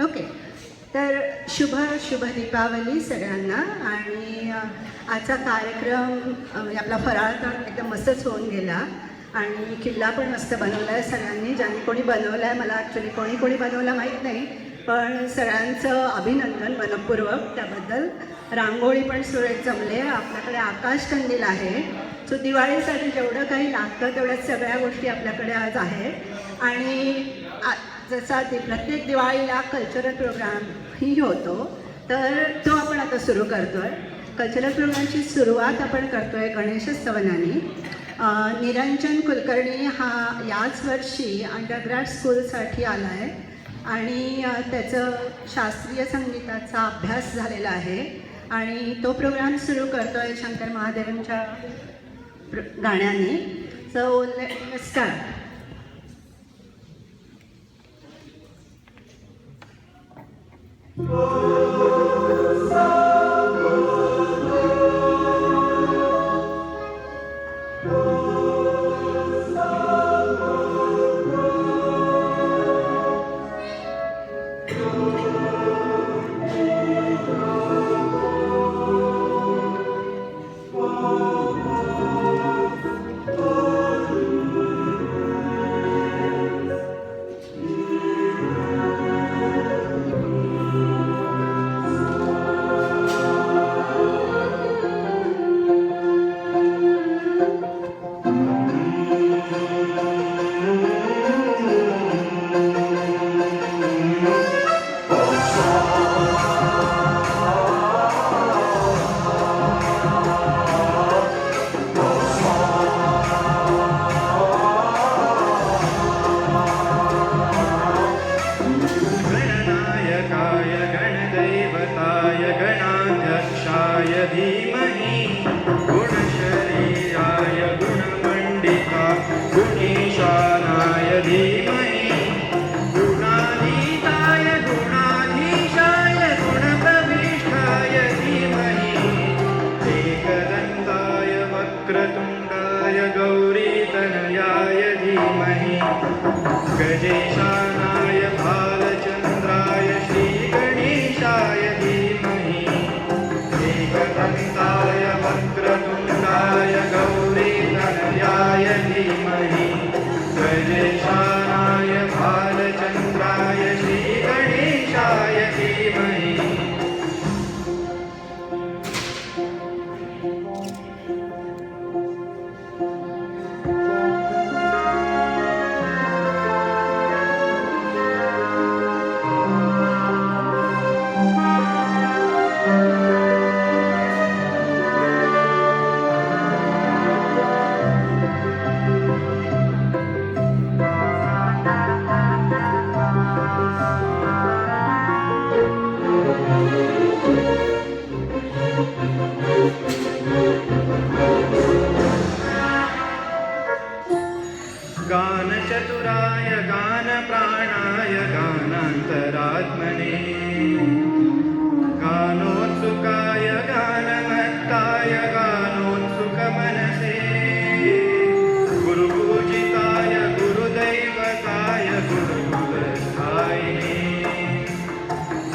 Okay. तर शुभ शुभ दीपावली सगळ्यांना. आणि आजचा कार्यक्रम आपला फराळ तर एकदम मस्तच होऊन गेला आणि किल्ला पण मस्त बनवला आहे सगळ्यांनी. ज्यांनी कोणी बनवला आहे, मला ॲक्च्युली कोणी बनवला माहीत नाही, पण सगळ्यांचं अभिनंदन मनपूर्वक त्याबद्दल. रांगोळी पण सुरेख जमले. आपल्याकडे आकाशकंदील आहे. सो दिवाळीसाठी जेवढं काही लागतं तेवढ्या सगळ्या गोष्टी आपल्याकडे आज आहे. आणि जसा प्रत्येक दिवाळीला कल्चरल प्रोग्रामही होतो, तर तो आपण आता सुरू करतो आहे. कल्चरल प्रोग्रामची सुरुवात आपण करतो आहे गणेशोत्सवाने. निरंजन कुलकर्णी हा याच वर्षी अंडरग्रॅड स्कूलसाठी आला आहे आणि त्याचं शास्त्रीय संगीताचा अभ्यास झालेला आहे आणि तो प्रोग्राम सुरू करतो आहे शंकर महादेवांच्या गाण्याने. So let's start. गजेशानाय भालचन्द्राय श्रीगणेशाय धीमहि एकदन्ताय वक्रतुण्डाय गौरीतनयाय धीमहि गजेशानाय भालचन्द्राय श्रीगणेशाय धीमहि. गानचतुराय गानप्राणाय गानान्तरात्मने गानोत्सुकाय गानमत्ताय गानोत्सुकमनसे गुरुपूजिताय गुरुदैवताय गुरुकुलस्थायिने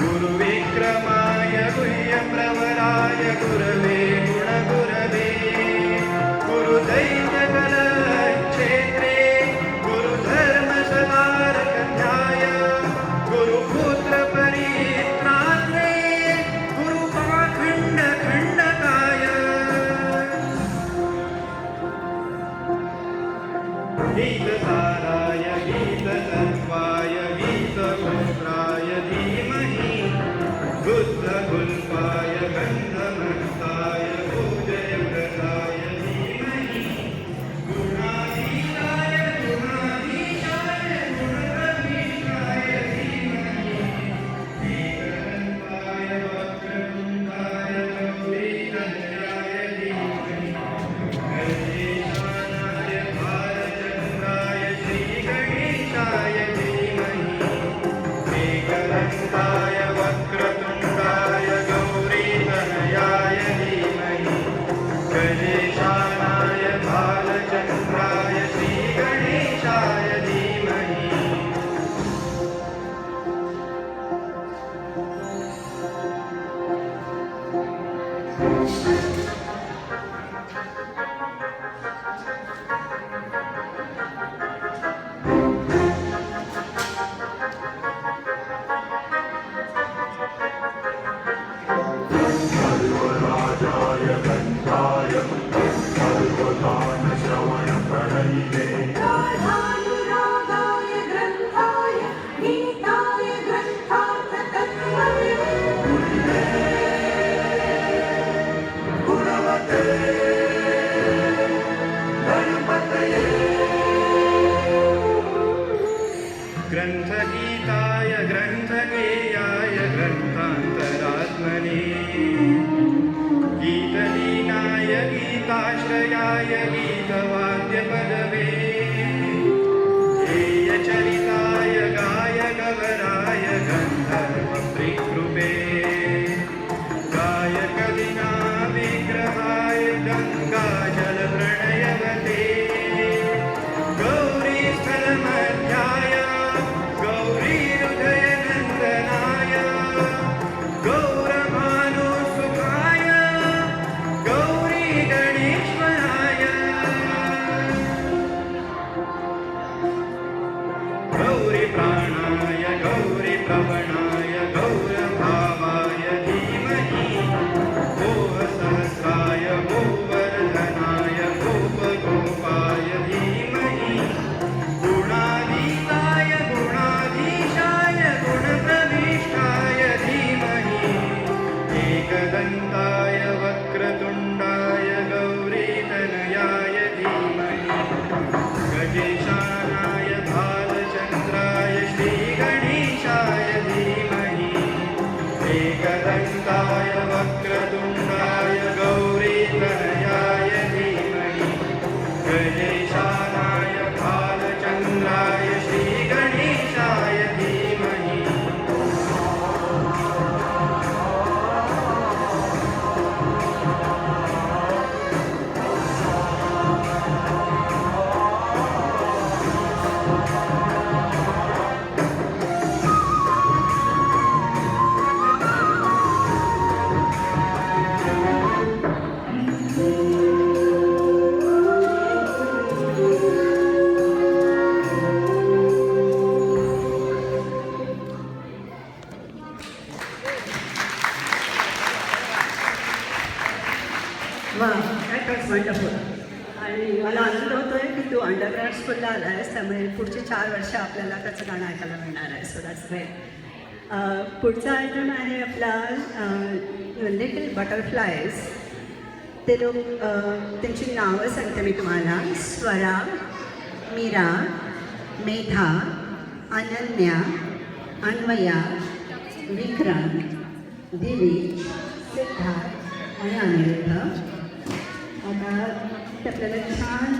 गुरुविक्रमाय गुह्यप्रवराय गुरवे गुणगुरवे गुरुदैवकलक्षेत्रे गीतसाराय गीततत्त्वाय गीतपुत्राय धीमहि बुद्धगुल्पाय गन्धमस्ताय ग्रंथगीताय ग्रंथगेयाय ग्रंथान्तरात्मने गीतलीनाय गीताश्रयाय गीतवाद्यपदवे ध्येयचरिताय गायकवराय गन्धर्वप्रिकृपे गायकविना विग्रहाय गङ्गाजलप्रणयवते गौरीस्थलमध्याय गौरीहृदयनन्दनाय गौरभानुसुखाय गौरीगणेश्वराय गौरीप्राणाय गौरीप्रवणाय गौरभावाय धीमहि भुवसहस्राय भुवर्धनाय भूपगोपाय धीमहि गुणातीताय गुणाधीशाय गुणप्रविष्टाय धीमहि एकदन्ताय वक्रतुण्डाय गौरीतनयाय धीमहि गजेशानाय भालचन्द्राय श्रीगणेशाय धीमहि एकदन्ताय वक्रतुण्डाय गौरीतनयाय धीमहि गजेशानाय भालचन्द्राय श्रीगणेशाय धीमहि वा दॅट वॉज वंडरफुल. आणि मला आनंद होतो आहे की तू अंडरग्रॅड स्कूलला आला आहेस, त्यामुळे पुढची 4 वर्ष आपल्याला त्याचं गाणं ऐकायला मिळणार आहे. So that's great. पुढचा आयटम आहे आपला लिटिल बटरफ्लायज. ते लोक त्यांची नावं सांगते मी तुम्हाला. स्वरा, मीरा, मेधा, अनन्या, अन्वया, विक्रांत, दिवी, सिद्धार्थ आणि अनिरुद्ध. आता ते आपल्याला छान